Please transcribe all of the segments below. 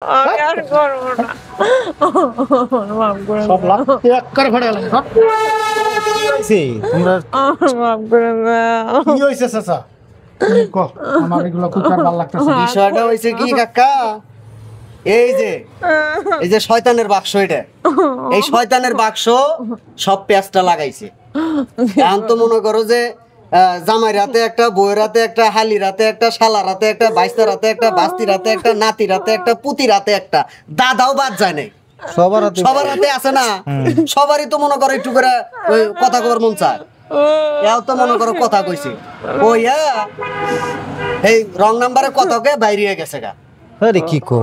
আমি আর করবো না। মাফ করে সব লাভ এক করে ফেড়ে গেলাম সব। কি হইছে তোমরা? মাফ করে দাও। কি হইছে চাচা? তুমি কও, আমার এগুলো খুব খারাপ লাগতেছে। বিষয়টা হইছে কি কাকা, এই যে শয়তানের বাক্স, এটা এই শয়তানের বাক্স সব পেঁচটা লাগাইছে। এখন তো মনে করো যে জামাই রাতে একটা, বউয়ের রাতে একটা, হালি রাতে একটা, শালা রাতে একটা, বাইস্তা রাতে একটা, বাস্তি রাতে একটা, নাতি রাতে একটা, পুতি রাতে একটা, দাদাও বাদ যায় নাই। সবার হাতে আছে না, সবারই তো মনে করো একটু করে ওই কথা কবার মন চায়। এও তো মনে করো কথা কইছি, ওইয়া এই রং নাম্বারের কথাকে বাইরে গেছে গা। আরে কি কো?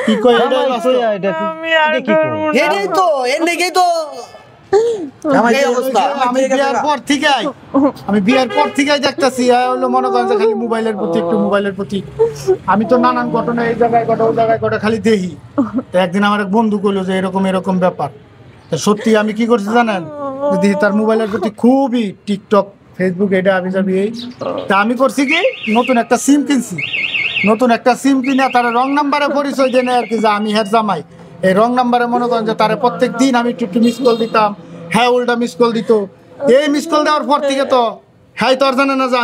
কি কই এটা আমি আর করবো না। এটাই তো, এর লেগেই তো এই অবস্থা। আমি বিয়ের পর থেকে দেখতেছি হলো মনে করেন যে খালি মোবাইলের প্রতি একটু মোবাইলের প্রতি। আমি তো নানান ঘটনা এই জায়গায় ঘটে ওই জায়গায় ঘটে খালি দেখি। তো একদিন আমার এক বন্ধু কইলো যে এরকম এরকম ব্যাপার। তো সত্যি আমি কি করছি জানেন, দেখি তার মোবাইলের প্রতি খুবই টিকটক ফেসবুক এটা আমি যাবি এই। তা আমি করছি কি, নতুন একটা সিম কিনছি। নতুন একটা সিম কিনে তার রং নাম্বারে পরিচয় দেনে আর কি যে আমি হের জামাই। এই রং নাম্বারে মনে করেন যে তারে প্রত্যেক দিন আমি একটু একটু মিস কল দিতাম, হ্যাঁ উল্টা মিস কল দিত। এই মিস কল দেওয়ার পর থেকে তো হ্যাঁ তো আর জানে না যে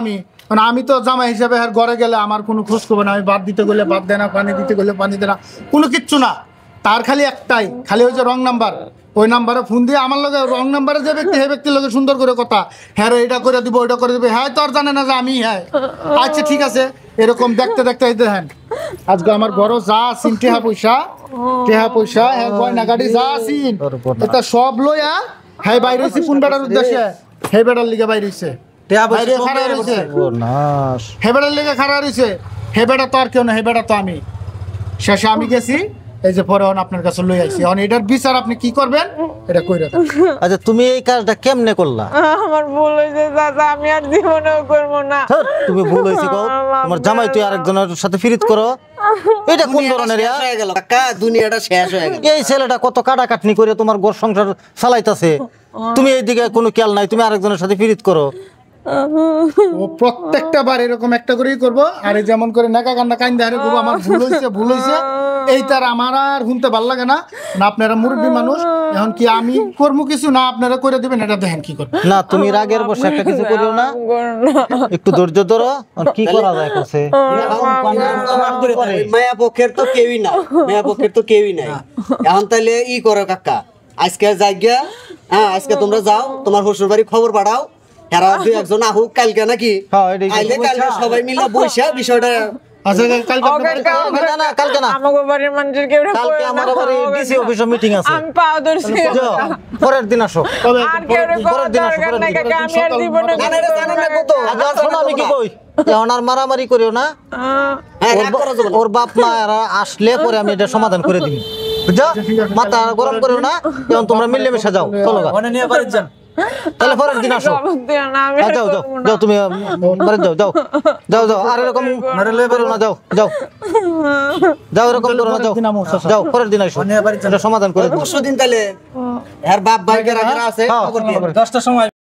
আমি তো জামাই হিসাবে হ্যাঁ ঘরে গেলে আমার কোনো খোঁজ খবর না, আমি ভাত দিতে গেলে ভাত দেয় না, পানি দিতে গেলে পানি দেয় না, কোনো কিচ্ছু না। তার খালি একটাই, খালি ওই যে রং নাম্বার, ওই নাম্বারে ফোন দিয়ে আমার লগে রং নাম্বারে যে ব্যক্তি সেই ব্যক্তির লগে সুন্দর করে কথা, হ্যাঁ রে এটা করে দিব ওইটা করে দিবে, হ্যাঁ তো আর জানে না যে আমি হ্যাঁ। আচ্ছা ঠিক আছে, এরকম দেখতে দেখতে দেখেন আজকে আমার বড় যা আসিন টেহা পয়সা হ্যাঁ গয়না গাড়ি যা আসিন এটা সব লইয়া হ্যাঁ বাইরে হয়েছে কোন বেড়ার উদ্দেশ্যে, হে বেড়ার লিগে বাইরে হয়েছে, হে বেড়ার লিগে খাড়া রয়েছে। হে বেড়া তো আর কেউ না, হে বেড়া তো আমি। শেষে আমি গেছি, এই যে পরে আপনার কাছে লই আইছি। এখন এটার বিচার আপনি কি করবেন এটা কইরা দেন। আচ্ছা তুমি এই কাজটা কেমনে করলা? আমার ভুল হয়েছে দাদা, আমি আর জীবনেও করবো না। তুমি ভুল হয়েছে কও, তোমার জামাই তুই আরেকজনের সাথে ফিরিত করো, এটা কোন ধরনের? হয়ে গেল কাকা, দুনিয়াটা শেষ হয়ে গেল। এই ছেলেটা কত কাটাকাটনি করে তোমার ঘর সংসার চালাইতাছে, তুমি এইদিকে কোনো খেয়াল নাই, তুমি আরেকজনের সাথে ফিরিত করো। ও প্রত্যেকটা বার এরকম একটা করেই করবো। আর এই যেমন করে নাকা কান্না কাইন্দা হারে করবো, আমার ভুল হয়েছে এই তার আমার আর শুনতে ভালো লাগে না। আপনারা মুরব্বী মানুষ, এখন কি আমি করবো কিছু না আপনারা করে দিবেন, এটা দেখেন কি করবেন। না তুমি রাগের বসে একটা কিছু করিও না, একটু ধৈর্য ধরো। আর কি করা যায় কাছে? মায়া পক্ষের তো কেউই নাই, মায়া পক্ষের তো কেউই নাই। এখন তাহলে ই করো কাকা, আজকে যাইগা, হ্যাঁ আজকে তোমরা যাও, তোমার শ্বশুর বাড়ি খবর পাঠাও, এরা দুই একজন আহুক কালকে নাকি, আইলে কালকে সবাই মিলে বসে বিষয়টা। আচ্ছা কালকে না, আমাগো বাড়ির মানুষের কেউ কালকে আমার বাড়ি ডিসি অফিসে মিটিং আছে, আমি পাও ধরছি। পরের দিন আসো। আর কেউ করার দরকার নাই কাকা, আমি আর জীবনে আমি কি কই, এখন আর মারামারি করিও না। ওর বাপ মা আসলে পরে আমি এটা সমাধান করে দিই, বুঝছো? মাথা গরম করিও না, এখন তোমরা মিলেমিশে যাও, চলো তাহলে পরের দিন আসো। যাও যাও যাও, তুমি যাও আর এরকম করো না, যাও এরকম করো না, যাও পরের দিন আসো, এটা সমাধান করে দিই। পরশুদিন তাহলে এর বাপ ভাই যারা আছে খবর দিয়ে 10টার সময়